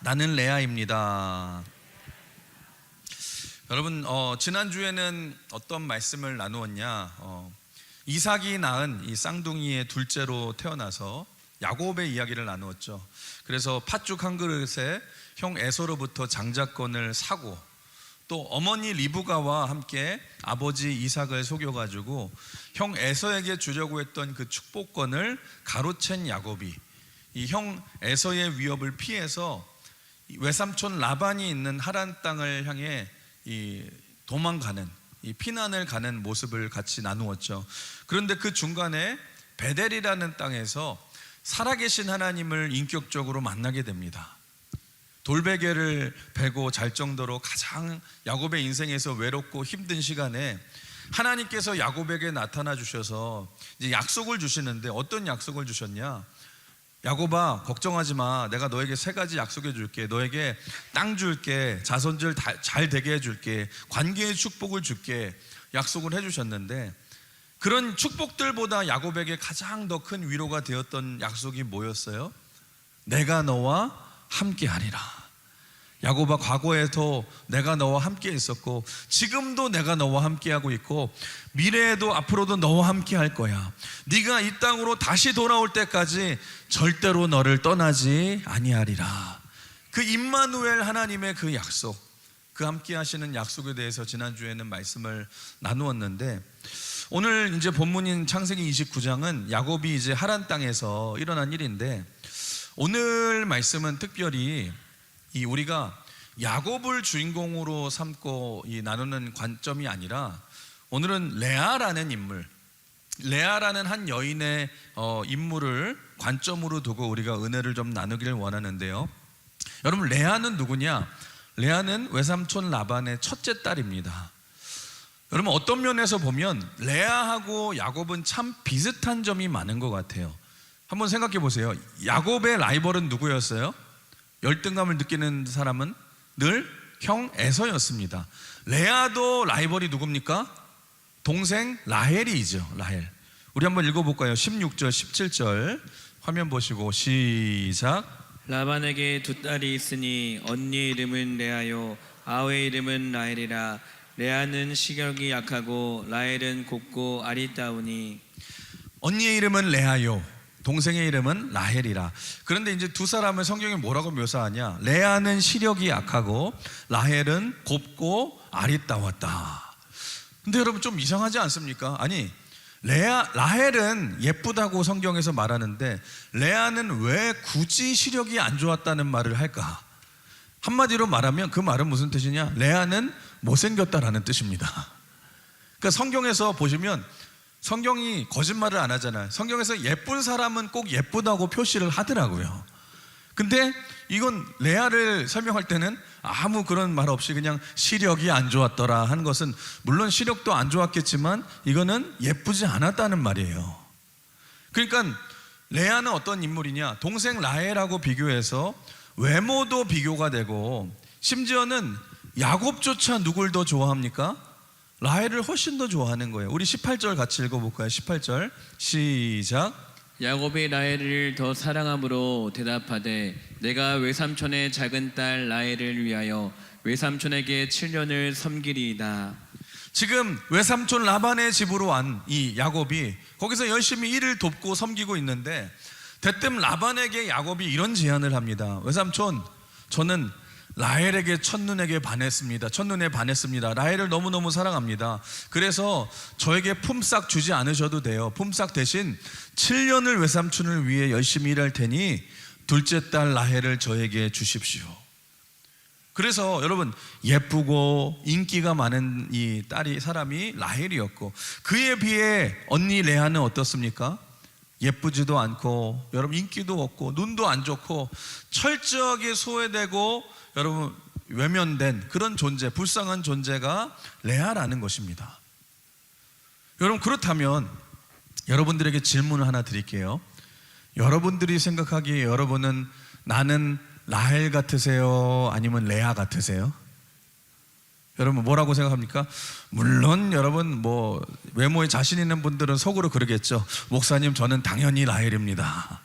나는 레아입니다. 여러분, 지난주에는 어떤 말씀을 나누었냐? 이삭이 낳은 이 쌍둥이의 둘째로 태어나서 야곱의 이야기를 나누었죠. 그래서 팥죽 한 그릇에 형 에서로부터 장자권을 사고, 또 어머니 리브가와 함께 아버지 이삭을 속여가지고 형 에서에게 주려고 했던 그 축복권을 가로챈 야곱이 이 형 에서의 위협을 피해서 외삼촌 라반이 있는 하란 땅을 향해 도망가는, 피난을 가는 모습을 같이 나누었죠. 그런데 그 중간에 베델이라는 땅에서 살아계신 하나님을 인격적으로 만나게 됩니다. 돌베개를 베고 잘 정도로 가장 야곱의 인생에서 외롭고 힘든 시간에 하나님께서 야곱에게 나타나 주셔서 이제 약속을 주시는데, 어떤 약속을 주셨냐? 야곱아, 걱정하지 마. 내가 너에게 3가지 약속해 줄게. 너에게 땅 줄게. 자손들 잘 되게 해 줄게. 관계의 축복을 줄게. 약속을 해 주셨는데, 그런 축복들보다 야곱에게 가장 더 큰 위로가 되었던 약속이 뭐였어요? 내가 너와 함께 하리라. 야곱아, 과거에도 내가 너와 함께 있었고 지금도 내가 너와 함께 하고 있고 미래에도 앞으로도 너와 함께 할 거야. 네가 이 땅으로 다시 돌아올 때까지 절대로 너를 떠나지 아니하리라. 그 임마누엘 하나님의 그 약속, 그 함께 하시는 약속에 대해서 지난주에는 말씀을 나누었는데, 오늘 이제 본문인 창세기 29장은 야곱이 이제 하란 땅에서 일어난 일인데, 오늘 말씀은 특별히 우리가 야곱을 주인공으로 삼고 나누는 관점이 아니라, 오늘은 레아라는 인물, 레아라는 한 여인의 인물을 관점으로 두고 우리가 은혜를 좀 나누기를 원하는데요. 여러분, 레아는 누구냐? 레아는 외삼촌 라반의 첫째 딸입니다. 여러분, 어떤 면에서 보면 레아하고 야곱은 참 비슷한 점이 많은 것 같아요. 한번 생각해 보세요. 야곱의 라이벌은 누구였어요? 열등감을 느끼는 사람은 늘 형 에서였습니다. 레아도 라이벌이 누굽니까? 동생 라헬이죠. 라헬. 우리 한번 읽어볼까요? 16절 17절 화면 보시고 시작. 라반에게 2딸이 있으니 언니 이름은 레아요 아우의 이름은 라헬이라. 레아는 시력이 약하고 라헬은 곱고 아리따우니. 언니의 이름은 레아요, 동생의 이름은 라헬이라. 그런데 이제 두 사람을 성경이 뭐라고 묘사하냐? 레아는 시력이 약하고 라헬은 곱고 아리따웠다. 근데 여러분, 좀 이상하지 않습니까? 아니, 라헬은 예쁘다고 성경에서 말하는데 레아는 왜 굳이 시력이 안 좋았다는 말을 할까? 한마디로 말하면 그 말은 무슨 뜻이냐? 레아는 못생겼다라는 뜻입니다. 그러니까 성경에서 보시면 성경이 거짓말을 안 하잖아요. 성경에서 예쁜 사람은 꼭 예쁘다고 표시를 하더라고요. 근데 이건 레아를 설명할 때는 아무 그런 말 없이 그냥 시력이 안 좋았더라 하는 것은, 물론 시력도 안 좋았겠지만 이거는 예쁘지 않았다는 말이에요. 그러니까 레아는 어떤 인물이냐? 동생 라헬하고 비교해서 외모도 비교가 되고, 심지어는 야곱조차 누굴 더 좋아합니까? 라헬을 훨씬 더 좋아하는 거예요. 우리 18절 같이 읽어볼까요? 18절 시작. 야곱이 라헬을 더 사랑함으로 대답하되 내가 외삼촌의 작은 딸 라헬을 위하여 외삼촌에게 7년을 섬기리이다. 지금 외삼촌 라반의 집으로 온 이 야곱이 거기서 열심히 일을 돕고 섬기고 있는데, 대뜸 라반에게 야곱이 이런 제안을 합니다. 외삼촌, 저는 라헬에게 첫눈에 반했습니다. 라헬을 너무너무 사랑합니다. 그래서 저에게 품삯 주지 않으셔도 돼요. 품삯 대신 7년을 외삼촌을 위해 열심히 일할 테니 둘째 딸 라헬을 저에게 주십시오. 그래서 여러분, 예쁘고 인기가 많은 이 사람이 라헬이었고, 그에 비해 언니 레아는 어떻습니까? 예쁘지도 않고, 여러분, 인기도 없고, 눈도 안 좋고, 철저하게 소외되고, 여러분, 외면된 그런 존재, 불쌍한 존재가 레아라는 것입니다. 여러분, 그렇다면 여러분들에게 질문을 하나 드릴게요. 여러분들이 생각하기에 여러분은 나는 라헬 같으세요? 아니면 레아 같으세요? 여러분, 뭐라고 생각합니까? 물론 여러분, 외모에 자신 있는 분들은 속으로 그러겠죠. 목사님, 저는 당연히 라헬입니다.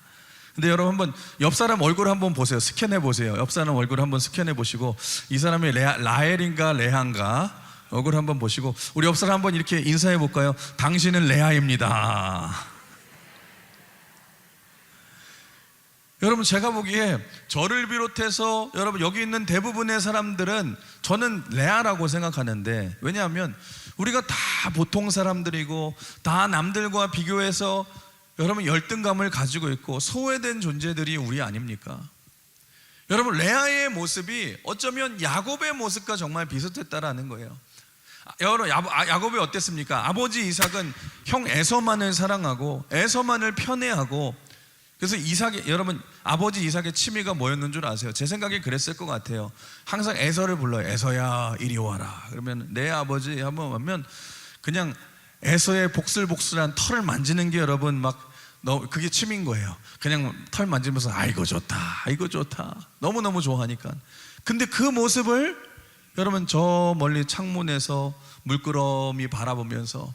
근데 여러분 한번 옆 사람 얼굴 한번 보세요. 스캔해 보세요. 옆 사람 얼굴 한번 스캔해 보시고 이 사람이 라헬인가 레아인가 얼굴 한번 보시고 우리 옆 사람 한번 이렇게 인사해 볼까요? 당신은 레아입니다. 여러분 제가 보기에 저를 비롯해서 여러분 여기 있는 대부분의 사람들은 저는 레아라고 생각하는데, 왜냐하면 우리가 다 보통 사람들이고 다 남들과 비교해서 여러분 열등감을 가지고 있고 소외된 존재들이 우리 아닙니까? 여러분 레아의 모습이 어쩌면 야곱의 모습과 정말 비슷했다라는 거예요. 여러분 야곱이 어땠습니까? 아버지 이삭은 형 에서만을 사랑하고 에서만을 편애하고, 그래서 여러분 아버지 이삭의 취미가 뭐였는 줄 아세요? 제 생각에 그랬을 것 같아요. 항상 에서를 불러요. 에서야 이리 와라. 그러면 내 아버지 한번 하면 그냥 에서의 복슬복슬한 털을 만지는 게 여러분 그게 취미인 거예요. 그냥 털 만지면서 아이고 좋다, 아이고 좋다, 너무너무 좋아하니까. 근데 그 모습을 여러분 저 멀리 창문에서 물끄러미 바라보면서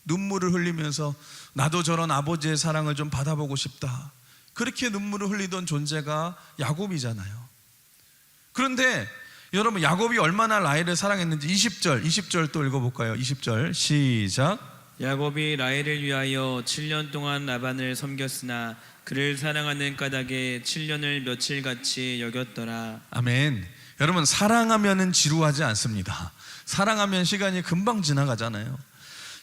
눈물을 흘리면서 나도 저런 아버지의 사랑을 좀 받아보고 싶다, 그렇게 눈물을 흘리던 존재가 야곱이잖아요. 그런데 여러분 야곱이 얼마나 라헬을 사랑했는지 20절 또 읽어볼까요? 20절 시작. 야곱이 라헬을 위하여 7년 동안 라반을 섬겼으나 그를 사랑하는 까닭에 7년을 며칠같이 여겼더라. 아멘. 여러분 사랑하면은 지루하지 않습니다. 사랑하면 시간이 금방 지나가잖아요.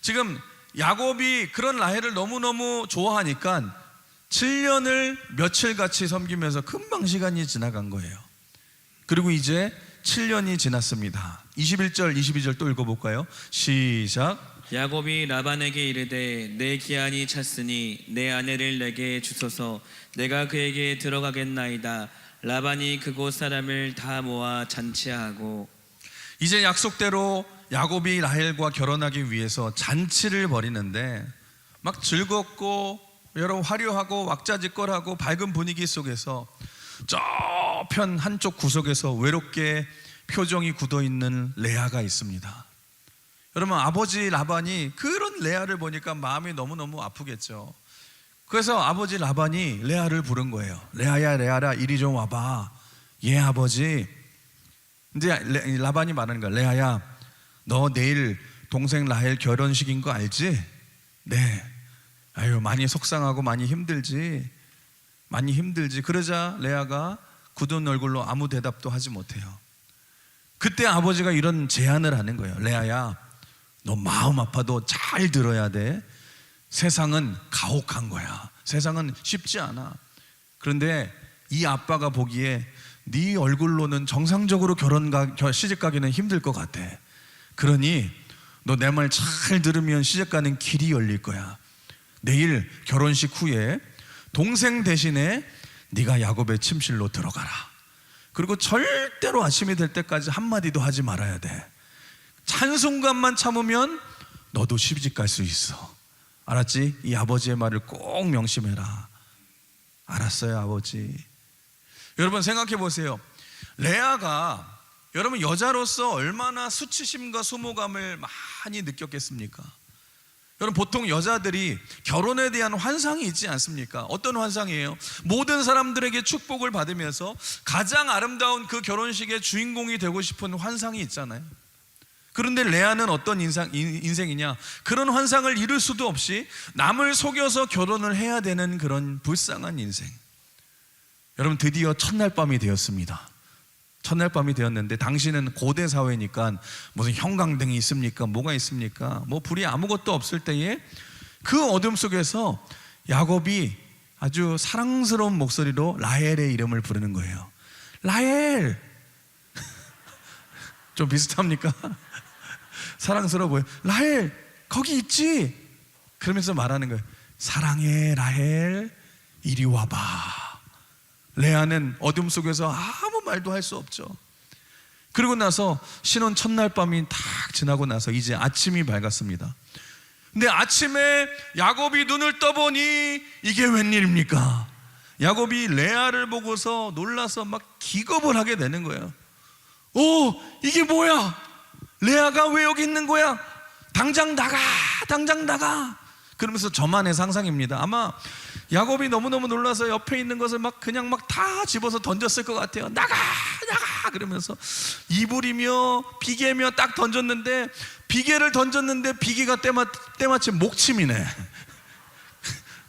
지금 야곱이 그런 라헬을 너무너무 좋아하니까 7년을 며칠같이 섬기면서 금방 시간이 지나간 거예요. 그리고 이제 7년이 지났습니다. 21절 22절 또 읽어볼까요? 시작. 야곱이 라반에게 이르되 내 기한이 찼으니 내 아내를 내게 주소서. 내가 그에게 들어가겠나이다. 라반이 그곳 사람을 다 모아 잔치하고. 이제 약속대로 야곱이 라헬과 결혼하기 위해서 잔치를 벌이는데 막 즐겁고 여러분 화려하고 왁자지껄하고 밝은 분위기 속에서 저편 한쪽 구석에서 외롭게 표정이 굳어있는 레아가 있습니다. 여러분 아버지 라반이 그런 레아를 보니까 마음이 너무너무 아프겠죠. 그래서 아버지 라반이 레아를 부른 거예요. 레아야 레아라 이리 좀 와봐. 예 아버지. 이제 라반이 말하는 거야. 레아야 너 내일 동생 라헬 결혼식인 거 알지? 네. 아유 많이 속상하고 많이 힘들지. 그러자 레아가 굳은 얼굴로 아무 대답도 하지 못해요. 그때 아버지가 이런 제안을 하는 거예요. 레아야 너 마음 아파도 잘 들어야 돼. 세상은 가혹한 거야. 세상은 쉽지 않아. 그런데 이 아빠가 보기에 네 얼굴로는 정상적으로 시집 가기는 힘들 것 같아. 그러니 너 내 말 잘 들으면 시집 가는 길이 열릴 거야. 내일 결혼식 후에 동생 대신에 네가 야곱의 침실로 들어가라. 그리고 절대로 아침이 될 때까지 한마디도 하지 말아야 돼. 한순간만 참으면 너도 시집 갈 수 있어. 알았지? 이 아버지의 말을 꼭 명심해라. 알았어요 아버지. 여러분 생각해 보세요. 레아가 여러분 여자로서 얼마나 수치심과 수모감을 많이 느꼈겠습니까? 여러분 보통 여자들이 결혼에 대한 환상이 있지 않습니까? 어떤 환상이에요? 모든 사람들에게 축복을 받으면서 가장 아름다운 그 결혼식의 주인공이 되고 싶은 환상이 있잖아요. 그런데 레아는 어떤 인생이냐? 그런 환상을 이룰 수도 없이 남을 속여서 결혼을 해야 되는 그런 불쌍한 인생. 여러분 드디어 첫날 밤이 되었습니다. 첫날 밤이 되었는데 당시는 고대 사회니까 무슨 형광등이 있습니까? 뭐가 있습니까? 뭐 불이 아무것도 없을 때에 그 어둠 속에서 야곱이 아주 사랑스러운 목소리로 라헬의 이름을 부르는 거예요. 라헬. 좀 비슷합니까? 사랑스러워 보여. 라헬 거기 있지? 그러면서 말하는 거예요. 사랑해 라헬 이리 와봐. 레아는 어둠 속에서 아무 말도 할 수 없죠. 그리고 나서 신혼 첫날 밤이 탁 지나고 나서 이제 아침이 밝았습니다. 근데 아침에 야곱이 눈을 떠보니 이게 웬일입니까? 야곱이 레아를 보고서 놀라서 막 기겁을 하게 되는 거예요. 오, 이게 뭐야? 레아가 왜 여기 있는 거야? 당장 나가, 당장 나가. 그러면서 저만의 상상입니다. 아마 야곱이 너무너무 놀라서 옆에 있는 것을 막 그냥 막 다 집어서 던졌을 것 같아요. 나가 그러면서 이불이며 비계며 딱 던졌는데, 비계를 던졌는데 비계가 때마침 목침이네.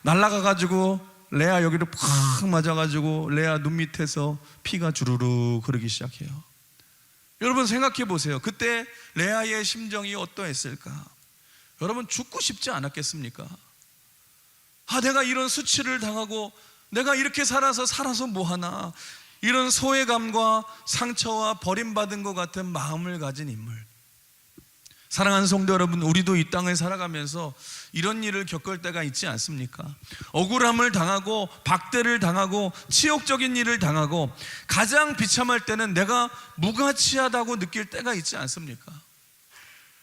날아가가지고 레아 여기를 팍 맞아가지고 레아 눈 밑에서 피가 주르르 흐르기 시작해요. 여러분 생각해 보세요. 그때 레아의 심정이 어떠했을까? 여러분 죽고 싶지 않았겠습니까? 내가 이런 수치를 당하고 내가 이렇게 살아서 뭐하나, 이런 소외감과 상처와 버림받은 것 같은 마음을 가진 인물. 사랑하는 성도 여러분, 우리도 이 땅을 살아가면서 이런 일을 겪을 때가 있지 않습니까? 억울함을 당하고 박대를 당하고 치욕적인 일을 당하고 가장 비참할 때는 내가 무가치하다고 느낄 때가 있지 않습니까?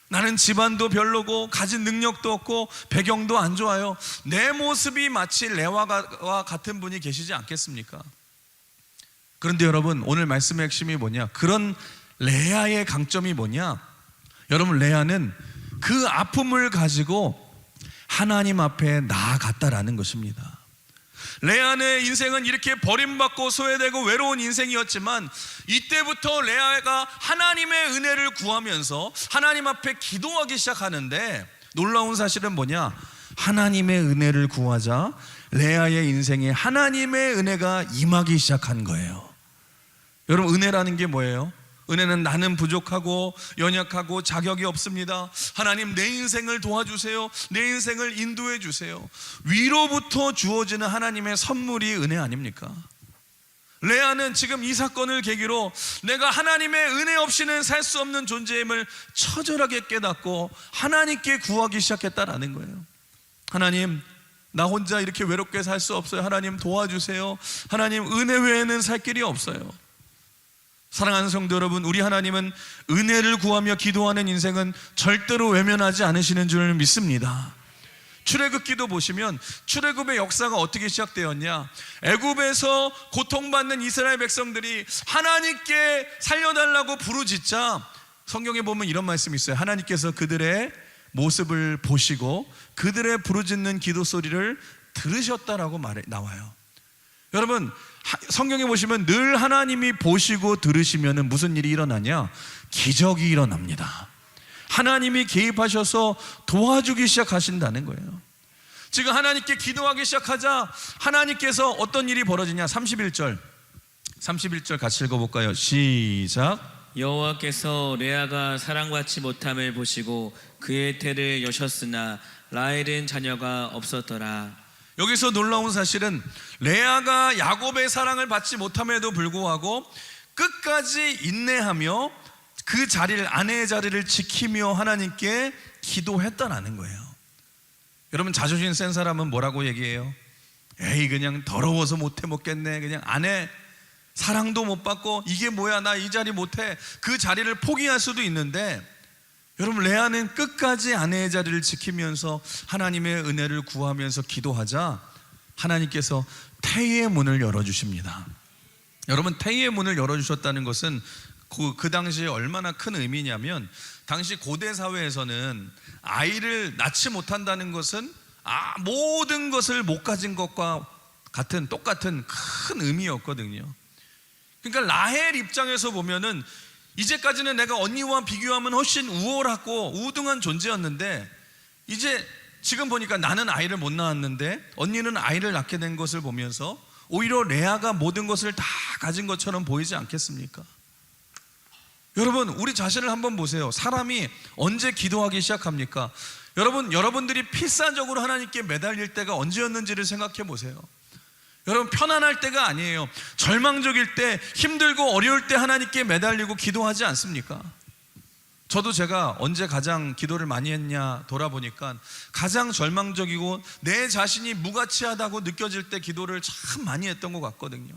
나는 집안도 별로고 가진 능력도 없고 배경도 안 좋아요. 내 모습이 마치 레아와 같은 분이 계시지 않겠습니까? 그런데 여러분, 오늘 말씀의 핵심이 뭐냐? 그런 레아의 강점이 뭐냐? 여러분, 레아는 그 아픔을 가지고 하나님 앞에 나아갔다라는 것입니다. 레아의 인생은 이렇게 버림받고 소외되고 외로운 인생이었지만, 이때부터 레아가 하나님의 은혜를 구하면서 하나님 앞에 기도하기 시작하는데, 놀라운 사실은 뭐냐? 하나님의 은혜를 구하자 레아의 인생에 하나님의 은혜가 임하기 시작한 거예요. 여러분, 은혜라는 게 뭐예요? 은혜는 나는 부족하고 연약하고 자격이 없습니다. 하나님, 내 인생을 도와주세요. 내 인생을 인도해 주세요. 위로부터 주어지는 하나님의 선물이 은혜 아닙니까? 레아는 지금 이 사건을 계기로 내가 하나님의 은혜 없이는 살 수 없는 존재임을 처절하게 깨닫고 하나님께 구하기 시작했다라는 거예요. 하나님, 나 혼자 이렇게 외롭게 살 수 없어요. 하나님 도와주세요. 하나님, 은혜 외에는 살 길이 없어요. 사랑하는 성도 여러분, 우리 하나님은 은혜를 구하며 기도하는 인생은 절대로 외면하지 않으시는 줄 믿습니다. 출애굽기도 보시면 출애굽의 역사가 어떻게 시작되었냐? 애굽에서 고통받는 이스라엘 백성들이 하나님께 살려달라고 부르짖자 성경에 보면 이런 말씀이 있어요. 하나님께서 그들의 모습을 보시고 그들의 부르짖는 기도 소리를 들으셨다라고 나와요. 여러분, 성경에 보시면 늘 하나님이 보시고 들으시면 무슨 일이 일어나냐? 기적이 일어납니다. 하나님이 개입하셔서 도와주기 시작하신다는 거예요. 지금 하나님께 기도하기 시작하자 하나님께서 어떤 일이 벌어지냐? 31절 같이 읽어볼까요? 시작. 여호와께서 레아가 사랑받지 못함을 보시고 그의 태를 여셨으나 라헬은 자녀가 없었더라. 여기서 놀라운 사실은 레아가 야곱의 사랑을 받지 못함에도 불구하고 끝까지 인내하며 그 자리를, 아내의 자리를 지키며 하나님께 기도했다라는 거예요. 여러분, 자존심 센 사람은 뭐라고 얘기해요? 에이, 그냥 더러워서 못해 먹겠네. 그냥 아내 사랑도 못 받고 이게 뭐야, 나 이 자리 못해. 그 자리를 포기할 수도 있는데, 여러분, 레아는 끝까지 아내의 자리를 지키면서 하나님의 은혜를 구하면서 기도하자 하나님께서 태의 문을 열어주십니다. 여러분, 태의 문을 열어주셨다는 것은 그 당시에 얼마나 큰 의미냐면, 당시 고대 사회에서는 아이를 낳지 못한다는 것은 모든 것을 못 가진 것과 똑같은 큰 의미였거든요. 그러니까 라헬 입장에서 보면은 이제까지는 내가 언니와 비교하면 훨씬 우월하고 우등한 존재였는데, 이제 지금 보니까 나는 아이를 못 낳았는데 언니는 아이를 낳게 된 것을 보면서 오히려 레아가 모든 것을 다 가진 것처럼 보이지 않겠습니까? 여러분, 우리 자신을 한번 보세요. 사람이 언제 기도하기 시작합니까? 여러분들이 필사적으로 하나님께 매달릴 때가 언제였는지를 생각해 보세요. 여러분, 편안할 때가 아니에요. 절망적일 때, 힘들고 어려울 때 하나님께 매달리고 기도하지 않습니까? 저도 제가 언제 가장 기도를 많이 했냐 돌아보니까 가장 절망적이고 내 자신이 무가치하다고 느껴질 때 기도를 참 많이 했던 것 같거든요.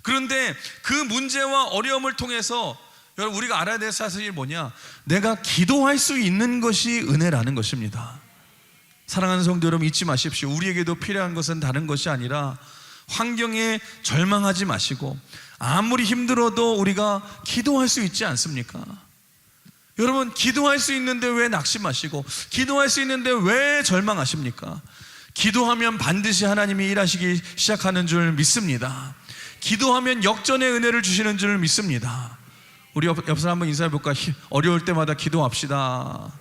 그런데 그 문제와 어려움을 통해서 여러분, 우리가 알아야 될 사실이 뭐냐? 내가 기도할 수 있는 것이 은혜라는 것입니다. 사랑하는 성도 여러분, 잊지 마십시오. 우리에게도 필요한 것은 다른 것이 아니라 환경에 절망하지 마시고 아무리 힘들어도 우리가 기도할 수 있지 않습니까? 여러분, 기도할 수 있는데 왜 낙심하시고 기도할 수 있는데 왜 절망하십니까? 기도하면 반드시 하나님이 일하시기 시작하는 줄 믿습니다. 기도하면 역전의 은혜를 주시는 줄 믿습니다. 우리 옆 사람 한번 인사해 볼까요? 어려울 때마다 기도합시다.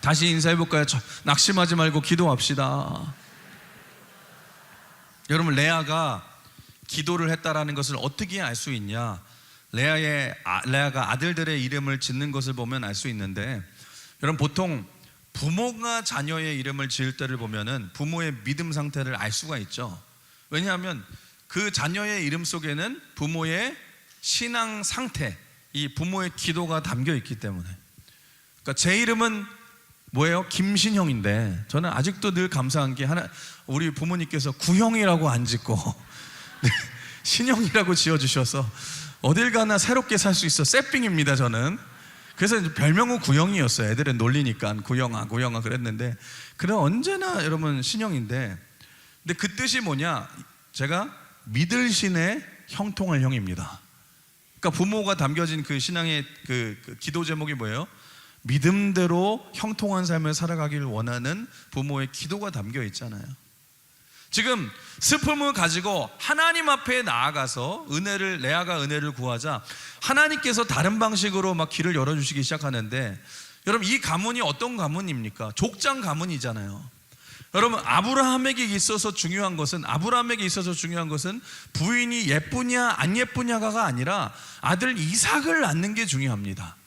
다시 인사해 볼까요? 낙심하지 말고 기도합시다. 여러분, 레아가 기도를 했다라는 것을 어떻게 알 수 있냐? 레아가 아들들의 이름을 짓는 것을 보면 알 수 있는데, 여러분, 보통 부모가 자녀의 이름을 지을 때를 보면은 부모의 믿음 상태를 알 수가 있죠. 왜냐하면 그 자녀의 이름 속에는 부모의 신앙 상태, 이 부모의 기도가 담겨 있기 때문에. 그러니까 제 이름은 뭐예요? 김신형인데 저는 아직도 늘 감사한 게 우리 부모님께서 구형이라고 안 짓고 신형이라고 지어주셔서 어딜 가나 새롭게 살 수 있어. 새삥입니다 저는. 그래서 별명은 구형이었어요. 애들은 놀리니까 구형아 그랬는데, 그는 언제나 여러분 신형인데, 근데 그 뜻이 뭐냐? 제가 믿을 신의 형통할 형입니다. 그러니까 부모가 담겨진 그 신앙의 그 기도 제목이 뭐예요? 믿음대로 형통한 삶을 살아가길 원하는 부모의 기도가 담겨 있잖아요. 지금 슬픔을 가지고 하나님 앞에 나아가서 레아가 은혜를 구하자 하나님께서 다른 방식으로 막 길을 열어주시기 시작하는데, 여러분, 이 가문이 어떤 가문입니까? 족장 가문이잖아요. 여러분, 아브라함에게 있어서 중요한 것은 부인이 예쁘냐 안 예쁘냐가 아니라 아들 이삭을 낳는 게 중요합니다.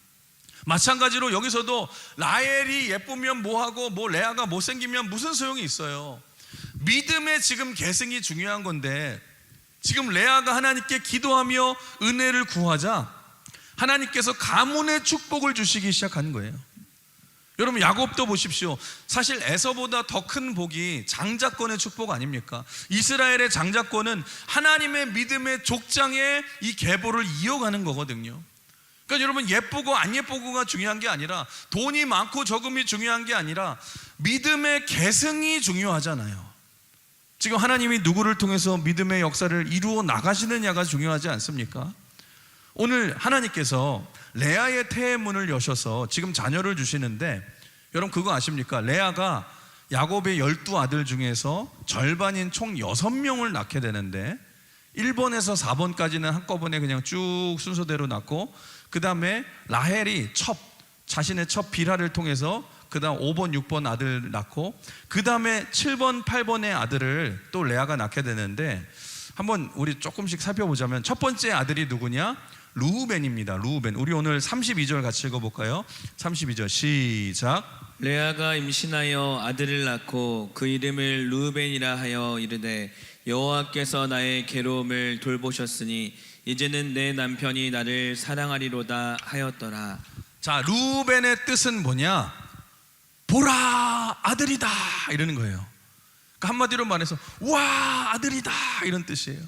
마찬가지로 여기서도 라헬이 예쁘면 뭐하고 레아가 못생기면 무슨 소용이 있어요? 믿음의 지금 계승이 중요한 건데, 지금 레아가 하나님께 기도하며 은혜를 구하자 하나님께서 가문의 축복을 주시기 시작한 거예요. 여러분, 야곱도 보십시오. 사실 에서보다 더 큰 복이 장자권의 축복 아닙니까? 이스라엘의 장자권은 하나님의 믿음의 족장의 이 계보를 이어가는 거거든요. 그러니까 여러분, 예쁘고 안 예쁘고가 중요한 게 아니라, 돈이 많고 적음이 중요한 게 아니라 믿음의 계승이 중요하잖아요. 지금 하나님이 누구를 통해서 믿음의 역사를 이루어 나가시느냐가 중요하지 않습니까? 오늘 하나님께서 레아의 태의 문을 여셔서 지금 자녀를 주시는데, 여러분 그거 아십니까? 레아가 야곱의 12아들 중에서 절반인 총 6명을 낳게 되는데 1번에서 4번까지는 한꺼번에 그냥 쭉 순서대로 낳고, 그 다음에 라헬이 자신의 첫 빌하를 통해서 그 다음 5번, 6번 아들 낳고, 그 다음에 7번, 8번의 아들을 또 레아가 낳게 되는데, 한번 우리 조금씩 살펴보자면 첫 번째 아들이 누구냐? 루우벤입니다. 루우벤. 우리 오늘 32절 같이 읽어볼까요? 32절 시작. 레아가 임신하여 아들을 낳고 그 이름을 루벤이라 하여 이르되 여호와께서 나의 괴로움을 돌보셨으니 이제는 내 남편이 나를 사랑하리로다 하였더라. 자, 루벤의 뜻은 뭐냐? 보라, 아들이다, 이러는 거예요. 그러니까 한마디로 말해서 와, 아들이다, 이런 뜻이에요.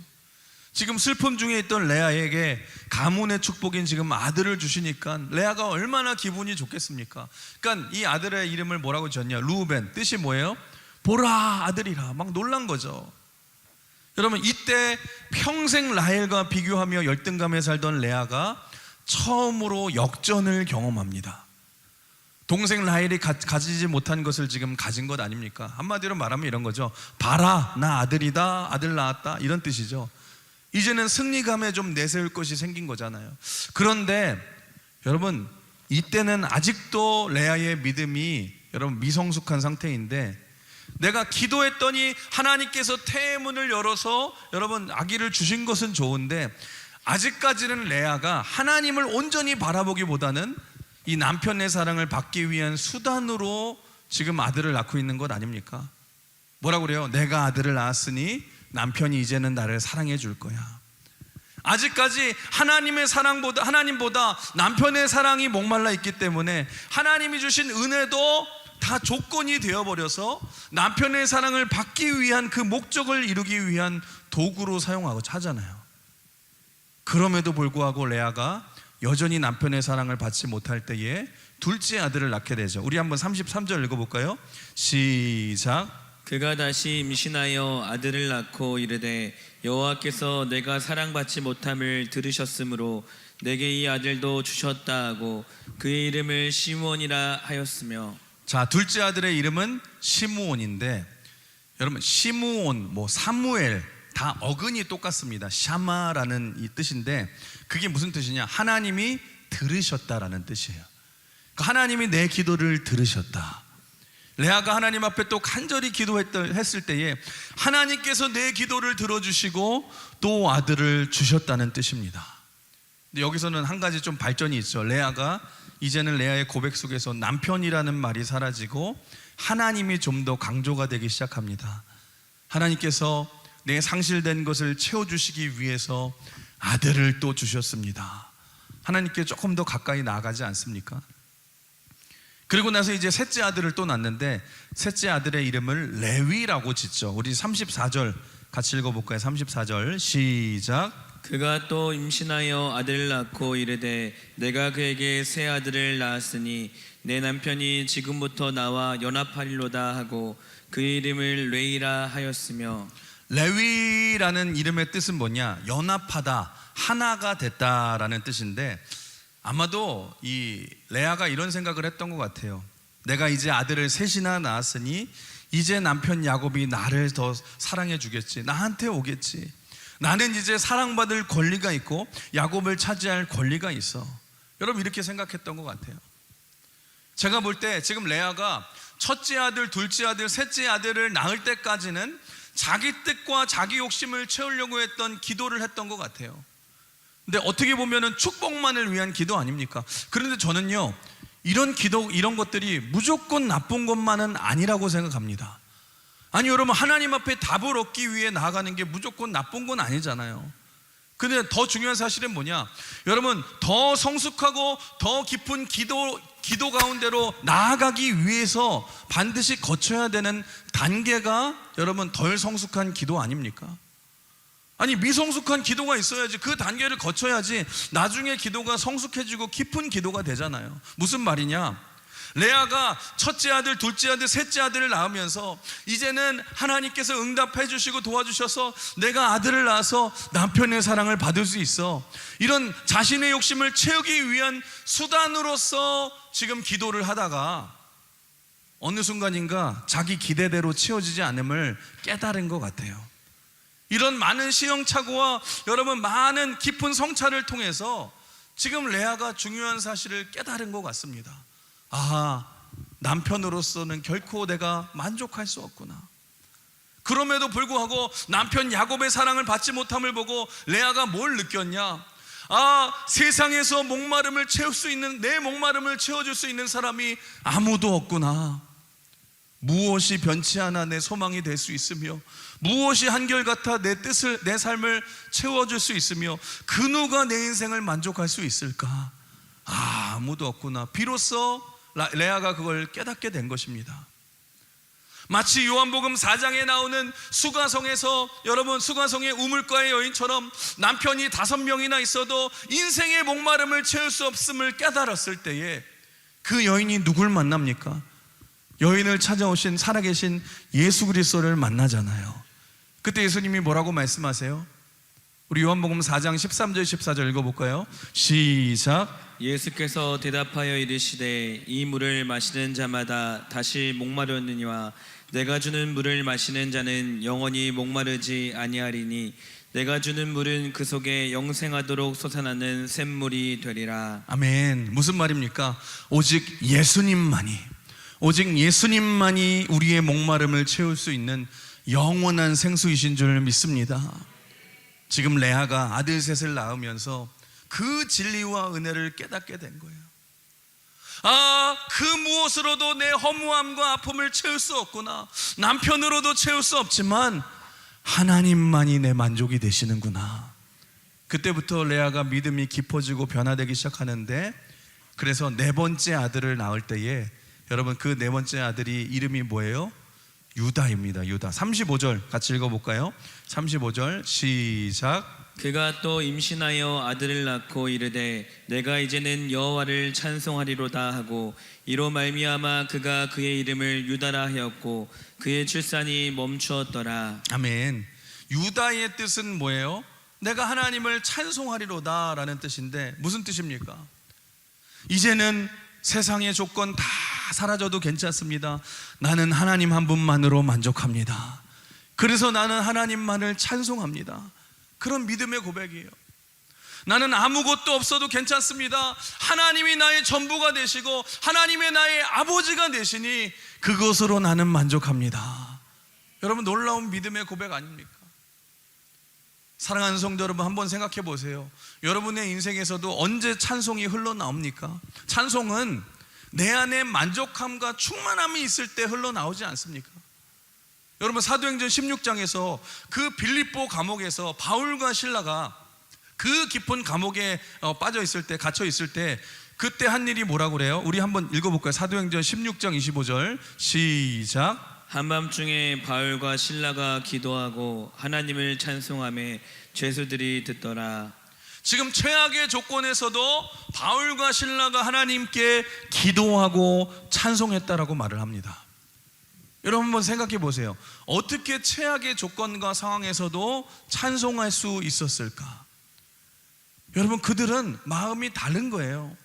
지금 슬픔 중에 있던 레아에게 가문의 축복인 지금 아들을 주시니까 레아가 얼마나 기분이 좋겠습니까? 그러니까 이 아들의 이름을 뭐라고 지었냐? 루벤. 뜻이 뭐예요? 보라, 아들이라. 막 놀란 거죠. 여러분, 이때 평생 라헬과 비교하며 열등감에 살던 레아가 처음으로 역전을 경험합니다. 동생 라헬이 가지지 못한 것을 지금 가진 것 아닙니까? 한마디로 말하면 이런 거죠. 봐라, 나 아들이다, 아들 낳았다, 이런 뜻이죠. 이제는 승리감에 좀 내세울 것이 생긴 거잖아요. 그런데 여러분, 이때는 아직도 레아의 믿음이 여러분 미성숙한 상태인데, 내가 기도했더니 하나님께서 태의 문을 열어서 여러분 아기를 주신 것은 좋은데, 아직까지는 레아가 하나님을 온전히 바라보기보다는 이 남편의 사랑을 받기 위한 수단으로 지금 아들을 낳고 있는 것 아닙니까? 뭐라고 그래요? 내가 아들을 낳았으니 남편이 이제는 나를 사랑해 줄 거야. 아직까지 하나님보다 남편의 사랑이 목말라 있기 때문에 하나님이 주신 은혜도 다 조건이 되어버려서 남편의 사랑을 받기 위한 그 목적을 이루기 위한 도구로 사용하고 하잖아요. 그럼에도 불구하고 레아가 여전히 남편의 사랑을 받지 못할 때에 둘째 아들을 낳게 되죠. 우리 한번 33절 읽어볼까요? 시작. 그가 다시 임신하여 아들을 낳고 이르되 여호와께서 내가 사랑받지 못함을 들으셨으므로 내게 이 아들도 주셨다 하고 그의 이름을 시므온이라 하였으며. 자, 둘째 아들의 이름은 시므온인데 여러분 시므온, 사무엘 다 어근이 똑같습니다. 샤마라는 이 뜻인데 그게 무슨 뜻이냐? 하나님이 들으셨다라는 뜻이에요. 그러니까 하나님이 내 기도를 들으셨다. 레아가 하나님 앞에 또 간절히 기도했을 때에 하나님께서 내 기도를 들어주시고 또 아들을 주셨다는 뜻입니다. 근데 여기서는 한 가지 좀 발전이 있죠. 레아가 이제는 레아의 고백 속에서 남편이라는 말이 사라지고 하나님이 좀 더 강조가 되기 시작합니다. 하나님께서 내 상실된 것을 채워주시기 위해서 아들을 또 주셨습니다. 하나님께 조금 더 가까이 나아가지 않습니까? 그리고 나서 이제 셋째 아들을 또 낳는데 셋째 아들의 이름을 레위라고 짓죠. 우리 34절 같이 읽어볼까요? 34절 시작. 그가 또 임신하여 아들을 낳고 이르되 내가 그에게 새 아들을 낳았으니 내 남편이 지금부터 나와 연합하리로다 하고 그 이름을 레위라 하였으며. 레위라는 이름의 뜻은 뭐냐? 연합하다, 하나가 됐다라는 뜻인데 아마도 이 레아가 이런 생각을 했던 것 같아요. 내가 이제 아들을 셋이나 낳았으니 이제 남편 야곱이 나를 더 사랑해 주겠지, 나한테 오겠지. 나는 이제 사랑받을 권리가 있고 야곱을 차지할 권리가 있어. 여러분 이렇게 생각했던 것 같아요. 제가 볼 때 지금 레아가 첫째 아들, 둘째 아들, 셋째 아들을 낳을 때까지는 자기 뜻과 자기 욕심을 채우려고 했던 기도를 했던 것 같아요. 근데 어떻게 보면은 축복만을 위한 기도 아닙니까? 그런데 저는요, 이런 기도, 이런 것들이 무조건 나쁜 것만은 아니라고 생각합니다. 아니 여러분, 하나님 앞에 답을 얻기 위해 나아가는 게 무조건 나쁜 건 아니잖아요. 근데 더 중요한 사실은 뭐냐? 여러분, 더 성숙하고 더 깊은 기도 가운데로 나아가기 위해서 반드시 거쳐야 되는 단계가 여러분 덜 성숙한 기도 아닙니까? 아니 미성숙한 기도가 있어야지, 그 단계를 거쳐야지 나중에 기도가 성숙해지고 깊은 기도가 되잖아요. 무슨 말이냐? 레아가 첫째 아들, 둘째 아들, 셋째 아들을 낳으면서 이제는 하나님께서 응답해 주시고 도와주셔서 내가 아들을 낳아서 남편의 사랑을 받을 수 있어, 이런 자신의 욕심을 채우기 위한 수단으로서 지금 기도를 하다가 어느 순간인가 자기 기대대로 채워지지 않음을 깨달은 것 같아요. 이런 많은 시행착오와 여러분 많은 깊은 성찰을 통해서 지금 레아가 중요한 사실을 깨달은 것 같습니다. 아, 남편으로서는 결코 내가 만족할 수 없구나. 그럼에도 불구하고 남편 야곱의 사랑을 받지 못함을 보고 레아가 뭘 느꼈냐? 아, 세상에서 목마름을 채울 수 있는, 내 목마름을 채워줄 수 있는 사람이 아무도 없구나. 무엇이 변치 않아 내 소망이 될 수 있으며 무엇이 한결같아 내 뜻을, 내 삶을 채워줄 수 있으며 그 누가 내 인생을 만족할 수 있을까? 아, 아무도 없구나. 비로소 레아가 그걸 깨닫게 된 것입니다. 마치 요한복음 4장에 나오는 수가성에서, 여러분 수가성의 우물가의 여인처럼 남편이 5명이나 있어도 인생의 목마름을 채울 수 없음을 깨달았을 때에 그 여인이 누굴 만납니까? 여인을 찾아오신 살아계신 예수 그리스도를 만나잖아요. 그때 예수님이 뭐라고 말씀하세요? 우리 요한복음 4장 13절 14절 읽어볼까요? 시작. 예수께서 대답하여 이르시되 이 물을 마시는 자마다 다시 목마르느니와 내가 주는 물을 마시는 자는 영원히 목마르지 아니하리니 내가 주는 물은 그 속에 영생하도록 솟아나는 샘물이 되리라. 아멘. 무슨 말입니까? 오직 예수님만이 우리의 목마름을 채울 수 있는 영원한 생수이신 줄 믿습니다. 지금 레아가 아들 셋을 낳으면서 그 진리와 은혜를 깨닫게 된 거예요. 아, 그 무엇으로도 내 허무함과 아픔을 채울 수 없구나. 남편으로도 채울 수 없지만 하나님만이 내 만족이 되시는구나. 그때부터 레아가 믿음이 깊어지고 변화되기 시작하는데, 그래서 네 번째 아들을 낳을 때에 여러분 그 네 번째 아들이 이름이 뭐예요? 유다입니다. 유다. 35절 같이 읽어볼까요? 35절 시작. 그가 또 임신하여 아들을 낳고 이르되 내가 이제는 여호와를 찬송하리로다 하고 이로 말미암아 그가 그의 이름을 유다라 하였고 그의 출산이 멈추었더라. 아멘. 유다의 뜻은 뭐예요? 내가 하나님을 찬송하리로다 라는 뜻인데 무슨 뜻입니까? 이제는 세상의 조건 다 사라져도 괜찮습니다. 나는 하나님 한 분만으로 만족합니다. 그래서 나는 하나님만을 찬송합니다. 그런 믿음의 고백이에요. 나는 아무것도 없어도 괜찮습니다. 하나님이 나의 전부가 되시고 하나님의 나의 아버지가 되시니 그것으로 나는 만족합니다. 여러분, 놀라운 믿음의 고백 아닙니까? 사랑하는 성도 여러분, 한번 생각해 보세요. 여러분의 인생에서도 언제 찬송이 흘러나옵니까? 찬송은 내 안에 만족함과 충만함이 있을 때 흘러나오지 않습니까? 여러분, 사도행전 16장에서 그 빌립보 감옥에서 바울과 실라가 그 깊은 감옥에 빠져 있을 때, 갇혀 있을 때 그때 한 일이 뭐라고 그래요? 우리 한번 읽어볼까요? 사도행전 16장 25절 시작. 한밤중에 바울과 실라가 기도하고 하나님을 찬송하며 죄수들이 듣더라. 지금 최악의 조건에서도 바울과 실라가 하나님께 기도하고 찬송했다라고 말을 합니다. 여러분, 한번 생각해 보세요. 어떻게 최악의 조건과 상황에서도 찬송할 수 있었을까? 여러분, 그들은 마음이 다른 거예요.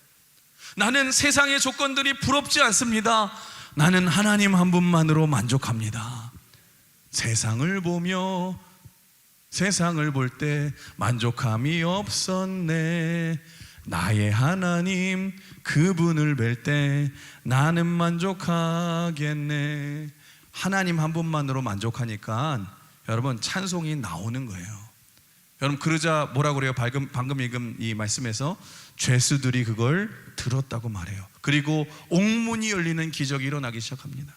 나는 세상의 조건들이 부럽지 않습니다. 나는 하나님 한 분만으로 만족합니다. 세상을 보며 세상을 볼 때 만족함이 없었네. 나의 하나님 그분을 뵐 때 나는 만족하겠네. 하나님 한 분만으로 만족하니까 여러분, 찬송이 나오는 거예요. 여러분, 그러자 뭐라고 그래요? 방금 읽은 이 말씀에서 죄수들이 그걸 들었다고 말해요. 그리고 옥문이 열리는 기적이 일어나기 시작합니다.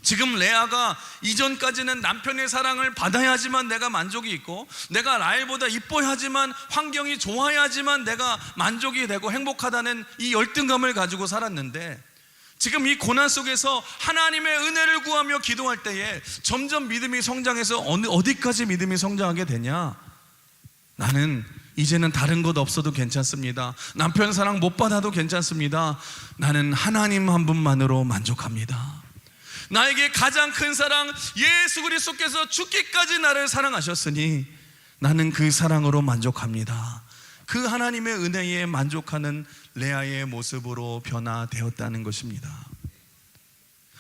지금 레아가 이전까지는 남편의 사랑을 받아야지만 내가 만족이 있고, 내가 라헬보다 이뻐야지만, 환경이 좋아야지만 내가 만족이 되고 행복하다는 이 열등감을 가지고 살았는데, 지금 이 고난 속에서 하나님의 은혜를 구하며 기도할 때에 점점 믿음이 성장해서 어디까지 믿음이 성장하게 되냐? 나는 이제는 다른 것 없어도 괜찮습니다. 남편 사랑 못 받아도 괜찮습니다. 나는 하나님 한 분만으로 만족합니다. 나에게 가장 큰 사랑 예수 그리스도께서 죽기까지 나를 사랑하셨으니 나는 그 사랑으로 만족합니다. 그 하나님의 은혜에 만족하는 레아의 모습으로 변화되었다는 것입니다.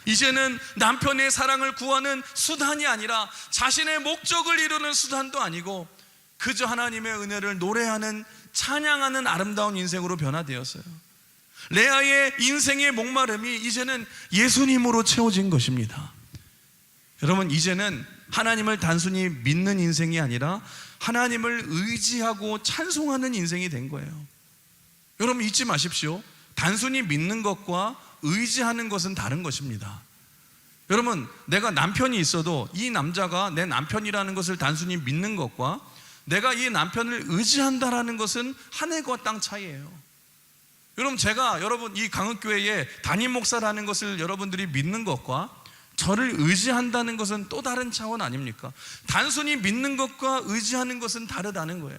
이제는 남편의 사랑을 구하는 수단이 아니라 자신의 목적을 이루는 수단도 아니고 그저 하나님의 은혜를 노래하는, 찬양하는 아름다운 인생으로 변화되었어요. 레아의 인생의 목마름이 이제는 예수님으로 채워진 것입니다. 여러분, 이제는 하나님을 단순히 믿는 인생이 아니라 하나님을 의지하고 찬송하는 인생이 된 거예요. 여러분, 잊지 마십시오. 단순히 믿는 것과 의지하는 것은 다른 것입니다. 여러분, 내가 남편이 있어도 이 남자가 내 남편이라는 것을 단순히 믿는 것과 내가 이 남편을 의지한다라는 것은 하늘과 땅 차이예요. 여러분, 제가 여러분 이 강흥교회의 담임 목사라는 것을 여러분들이 믿는 것과 저를 의지한다는 것은 또 다른 차원 아닙니까? 단순히 믿는 것과 의지하는 것은 다르다는 거예요.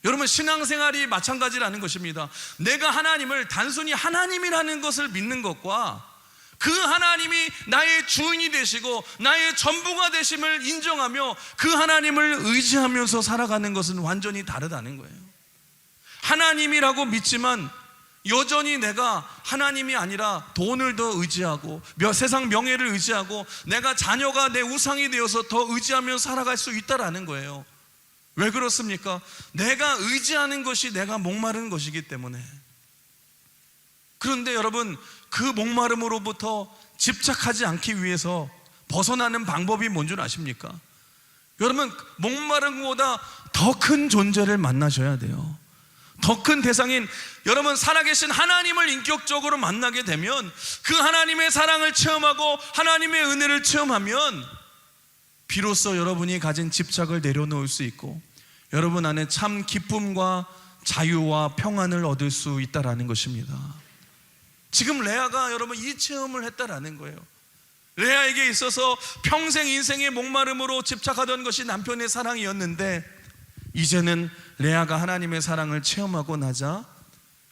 여러분, 신앙생활이 마찬가지라는 것입니다. 내가 하나님을 단순히 하나님이라는 것을 믿는 것과 그 하나님이 나의 주인이 되시고 나의 전부가 되심을 인정하며 그 하나님을 의지하면서 살아가는 것은 완전히 다르다는 거예요. 하나님이라고 믿지만 여전히 내가 하나님이 아니라 돈을 더 의지하고 세상 명예를 의지하고 내가 자녀가 내 우상이 되어서 더 의지하며 살아갈 수 있다라는 거예요. 왜 그렇습니까? 내가 의지하는 것이 내가 목마른 것이기 때문에. 그런데 여러분, 그 목마름으로부터 집착하지 않기 위해서 벗어나는 방법이 뭔 줄 아십니까? 여러분, 목마름보다 더 큰 존재를 만나셔야 돼요. 더 큰 대상인 여러분, 살아계신 하나님을 인격적으로 만나게 되면 그 하나님의 사랑을 체험하고 하나님의 은혜를 체험하면 비로소 여러분이 가진 집착을 내려놓을 수 있고 여러분 안에 참 기쁨과 자유와 평안을 얻을 수 있다라는 것입니다. 지금 레아가 여러분 이 체험을 했다라는 거예요. 레아에게 있어서 평생 인생의 목마름으로 집착하던 것이 남편의 사랑이었는데 이제는 레아가 하나님의 사랑을 체험하고 나자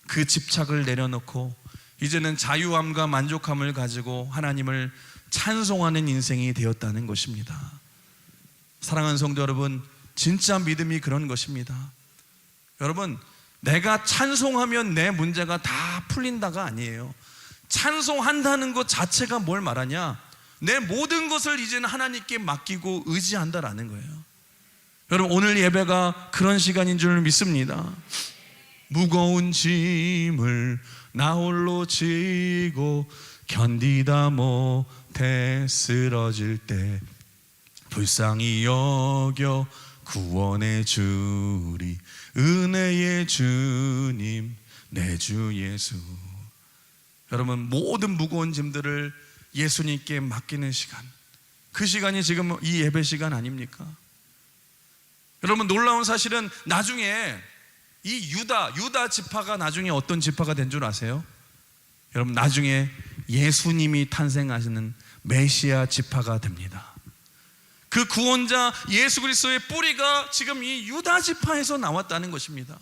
그 집착을 내려놓고 이제는 자유함과 만족함을 가지고 하나님을 찬송하는 인생이 되었다는 것입니다. 사랑하는 성도 여러분, 진짜 믿음이 그런 것입니다. 여러분, 내가 찬송하면 내 문제가 다 풀린다가 아니에요. 찬송한다는 것 자체가 뭘 말하냐? 내 모든 것을 이제는 하나님께 맡기고 의지한다라는 거예요. 여러분, 오늘 예배가 그런 시간인 줄 믿습니다. 무거운 짐을 나 홀로 지고 견디다 못해 쓰러질 때 불쌍히 여겨 구원해 주리 은혜의 주님 내 주 예수. 여러분, 모든 무거운 짐들을 예수님께 맡기는 시간, 그 시간이 지금 이 예배 시간 아닙니까? 여러분, 놀라운 사실은 나중에 이 유다 지파가 나중에 어떤 지파가 된 줄 아세요? 여러분, 나중에 예수님이 탄생하시는 메시아 지파가 됩니다. 그 구원자 예수 그리스도의 뿌리가 지금 이 유다 지파에서 나왔다는 것입니다.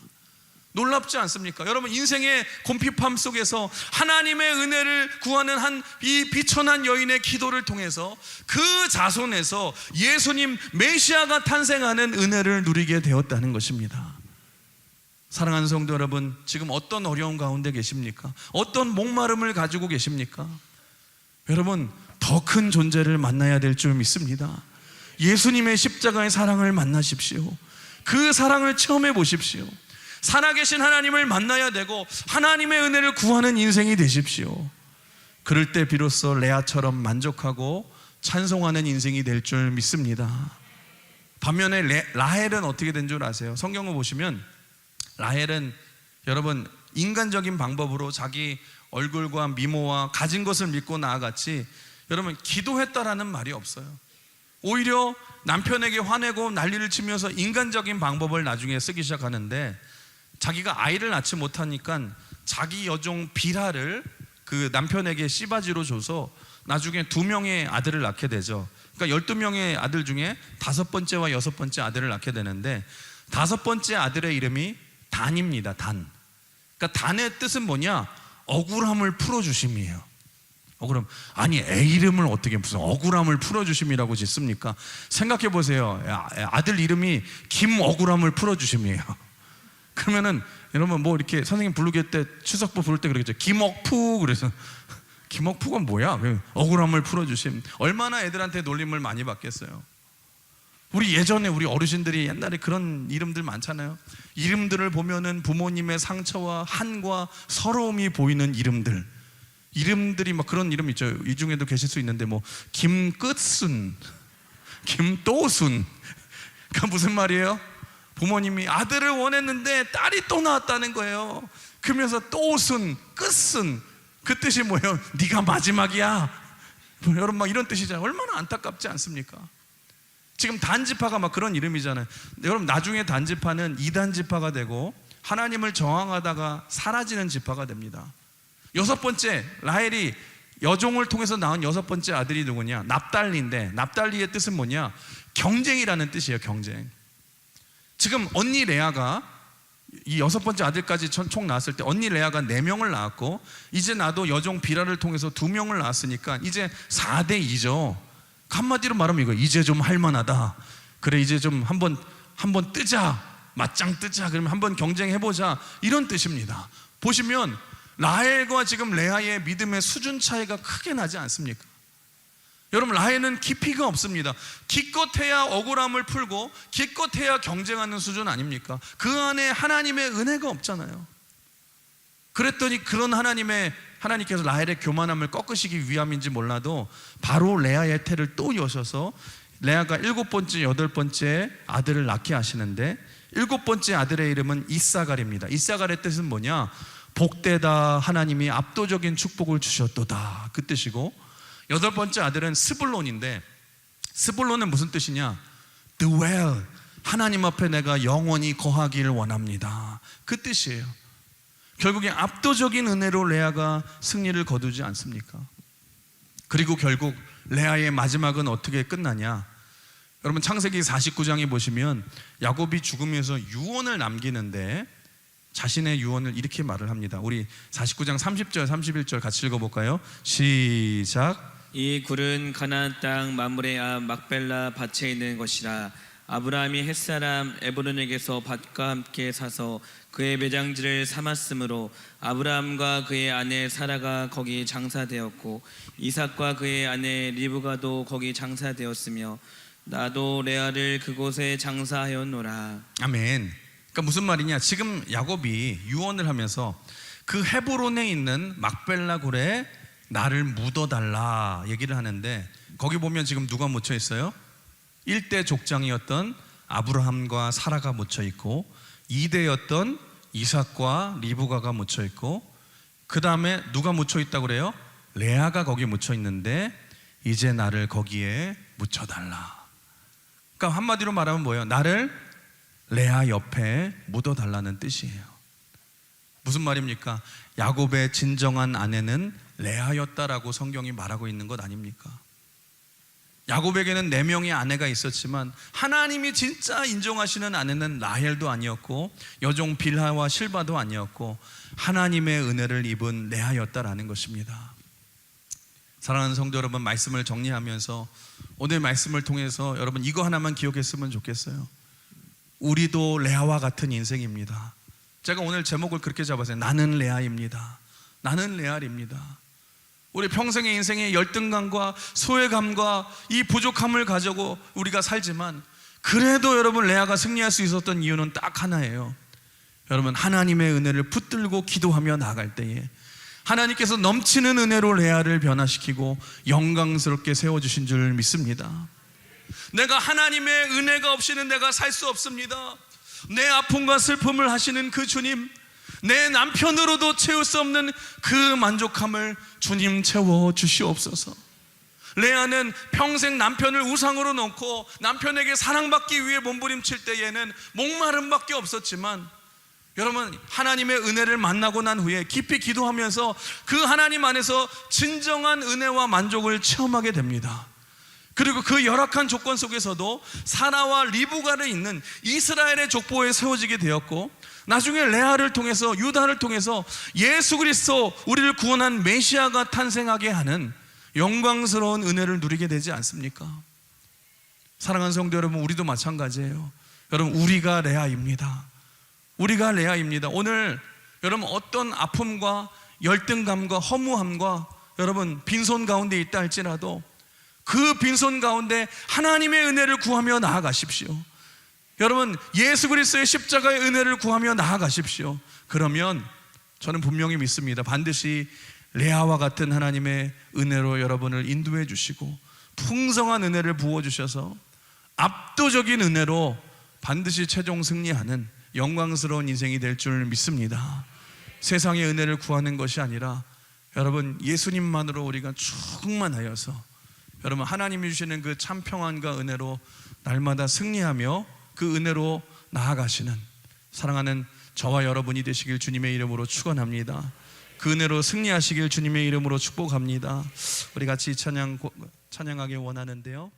놀랍지 않습니까? 여러분, 인생의 곰핍함 속에서 하나님의 은혜를 구하는 한 이 비천한 여인의 기도를 통해서 그 자손에서 예수님 메시아가 탄생하는 은혜를 누리게 되었다는 것입니다. 사랑하는 성도 여러분, 지금 어떤 어려움 가운데 계십니까? 어떤 목마름을 가지고 계십니까? 여러분, 더 큰 존재를 만나야 될 줄 믿습니다. 예수님의 십자가의 사랑을 만나십시오. 그 사랑을 체험해 보십시오. 살아계신 하나님을 만나야 되고 하나님의 은혜를 구하는 인생이 되십시오. 그럴 때 비로소 레아처럼 만족하고 찬송하는 인생이 될 줄 믿습니다. 반면에 라헬은 어떻게 된 줄 아세요? 성경을 보시면 라헬은 여러분 인간적인 방법으로 자기 얼굴과 미모와 가진 것을 믿고 나아갔지, 여러분 기도했다라는 말이 없어요. 오히려 남편에게 화내고 난리를 치면서 인간적인 방법을 나중에 쓰기 시작하는데, 자기가 아이를 낳지 못하니까 자기 여종 비라를 그 남편에게 씨바지로 줘서 나중에 2명의 아들을 낳게 되죠. 그러니까 12명의 아들 중에 5번째와 6번째 아들을 낳게 되는데, 5번째 아들의 이름이 단입니다. 단. 그러니까 단의 뜻은 뭐냐? 억울함을 풀어주심이에요. 억울함. 아니, 애 이름을 어떻게 무슨 억울함을 풀어주심이라고 짓습니까? 생각해 보세요. 아들 이름이 김억울함을 풀어주심이에요. 그러면은 여러분 뭐 이렇게 선생님 부르게 때 추석부 부를 때 그러겠죠. 김억푸. 그래서 김억푸가 뭐야? 억울함을 풀어주심. 얼마나 애들한테 놀림을 많이 받겠어요. 우리 예전에 우리 어르신들이 옛날에 그런 이름들 많잖아요. 이름들을 보면은 부모님의 상처와 한과 서러움이 보이는 이름들이 막 그런 이름 있죠. 이 중에도 계실 수 있는데 뭐 김끝순, 김또순. 그러니까 무슨 말이에요? 부모님이 아들을 원했는데 딸이 또 나왔다는 거예요. 그러면서 또순, 끝순. 그 뜻이 뭐예요? 네가 마지막이야. 여러분 막 이런 뜻이잖아요. 얼마나 안타깝지 않습니까? 지금 단지파가 막 그런 이름이잖아요. 여러분 나중에 단지파는 이단지파가 되고 하나님을 저항하다가 사라지는 지파가 됩니다. 6번째, 라헬이 여종을 통해서 낳은 6번째 아들이 누구냐? 납달리인데, 납달리의 뜻은 뭐냐? 경쟁이라는 뜻이에요. 경쟁. 지금 언니 레아가 이 6번째 아들까지 총 낳았을 때 언니 레아가 4명을 낳았고, 이제 나도 여종 비라를 통해서 2명을 낳았으니까 이제 4대2죠 한마디로 말하면 이거 이제 좀 할만하다. 그래, 이제 좀 한번 뜨자, 맞짱 뜨자. 그러면 한번 경쟁해보자, 이런 뜻입니다. 보시면 라헬과 지금 레아의 믿음의 수준 차이가 크게 나지 않습니까? 여러분, 라헬은 깊이가 없습니다. 기껏해야 억울함을 풀고 기껏해야 경쟁하는 수준 아닙니까? 그 안에 하나님의 은혜가 없잖아요. 그랬더니 그런 하나님께서 라헬의 교만함을 꺾으시기 위함인지 몰라도 바로 레아의 태를 또 여셔서 레아가 7번째, 8번째 아들을 낳게 하시는데, 7번째 아들의 이름은 이사갈입니다. 이사갈의 뜻은 뭐냐? 복되다, 하나님이 압도적인 축복을 주셨도다, 그 뜻이고, 8번째 아들은 스불론인데, 스불론은 무슨 뜻이냐? dwell, 하나님 앞에 내가 영원히 거하기를 원합니다, 그 뜻이에요. 결국에 압도적인 은혜로 레아가 승리를 거두지 않습니까? 그리고 결국 레아의 마지막은 어떻게 끝나냐? 여러분 창세기 49장에 보시면 야곱이 죽으면서 유언을 남기는데 자신의 유언을 이렇게 말을 합니다. 우리 49장 30절 31절 같이 읽어볼까요? 시작. 이 굴은 가나안 땅 마므레 앞 막벨라 밭에 있는 것이라. 아브라함이 햇사람 에브론에게서 밭과 함께 사서 그의 매장지를 삼았으므로 아브라함과 그의 아내 사라가 거기 장사되었고 이삭과 그의 아내 리브가도 거기 장사되었으며 나도 레아를 그곳에 장사하였노라. 아멘. 그러니까 무슨 말이냐? 지금 야곱이 유언을 하면서 그 헤브론에 있는 막벨라 굴에 나를 묻어달라 얘기를 하는데, 거기 보면 지금 누가 묻혀 있어요? 1대 족장이었던 아브라함과 사라가 묻혀 있고, 2대였던 이삭과 리브가가 묻혀 있고, 그 다음에 누가 묻혀 있다고 그래요? 레아가 거기에 묻혀 있는데 이제 나를 거기에 묻혀달라. 그러니까 한마디로 말하면 뭐예요? 나를 레아 옆에 묻어달라는 뜻이에요. 무슨 말입니까? 야곱의 진정한 아내는 레아였다라고 성경이 말하고 있는 것 아닙니까? 야곱에게는 4명의 아내가 있었지만 하나님이 진짜 인정하시는 아내는 라헬도 아니었고 여종 빌하와 실바도 아니었고 하나님의 은혜를 입은 레아였다라는 것입니다. 사랑하는 성도 여러분, 말씀을 정리하면서 오늘 말씀을 통해서 여러분 이거 하나만 기억했으면 좋겠어요. 우리도 레아와 같은 인생입니다. 제가 오늘 제목을 그렇게 잡았어요. 나는 레아입니다. 나는 레아입니다. 우리 평생의 인생의 열등감과 소외감과 이 부족함을 가지고 우리가 살지만, 그래도 여러분 레아가 승리할 수 있었던 이유는 딱 하나예요. 여러분, 하나님의 은혜를 붙들고 기도하며 나아갈 때에 하나님께서 넘치는 은혜로 레아를 변화시키고 영광스럽게 세워주신 줄 믿습니다. 내가 하나님의 은혜가 없이는 내가 살 수 없습니다. 내 아픔과 슬픔을 하시는 그 주님, 내 남편으로도 채울 수 없는 그 만족함을 주님 채워 주시옵소서. 레아는 평생 남편을 우상으로 놓고 남편에게 사랑받기 위해 몸부림칠 때에는 목마름밖에 없었지만, 여러분 하나님의 은혜를 만나고 난 후에 깊이 기도하면서 그 하나님 안에서 진정한 은혜와 만족을 체험하게 됩니다. 그리고 그 열악한 조건 속에서도 사라와 리브가를 잇는 이스라엘의 족보에 세워지게 되었고, 나중에 레아를 통해서 유다를 통해서 예수 그리스도 우리를 구원한 메시아가 탄생하게 하는 영광스러운 은혜를 누리게 되지 않습니까? 사랑하는 성도 여러분, 우리도 마찬가지예요. 여러분 우리가 레아입니다. 우리가 레아입니다. 오늘 여러분 어떤 아픔과 열등감과 허무함과 여러분 빈손 가운데 있다 할지라도 그 빈손 가운데 하나님의 은혜를 구하며 나아가십시오. 여러분 예수 그리스도의 십자가의 은혜를 구하며 나아가십시오. 그러면 저는 분명히 믿습니다. 반드시 레아와 같은 하나님의 은혜로 여러분을 인도해 주시고 풍성한 은혜를 부어주셔서 압도적인 은혜로 반드시 최종 승리하는 영광스러운 인생이 될 줄 믿습니다. 세상의 은혜를 구하는 것이 아니라 여러분 예수님만으로 우리가 충만하여서 여러분 하나님이 주시는 그 참 평안과 은혜로 날마다 승리하며 그 은혜로 나아가시는 사랑하는 저와 여러분이 되시길 주님의 이름으로 축원합니다. 그 은혜로 승리하시길 주님의 이름으로 축복합니다. 우리 같이 찬양하기 원하는데요.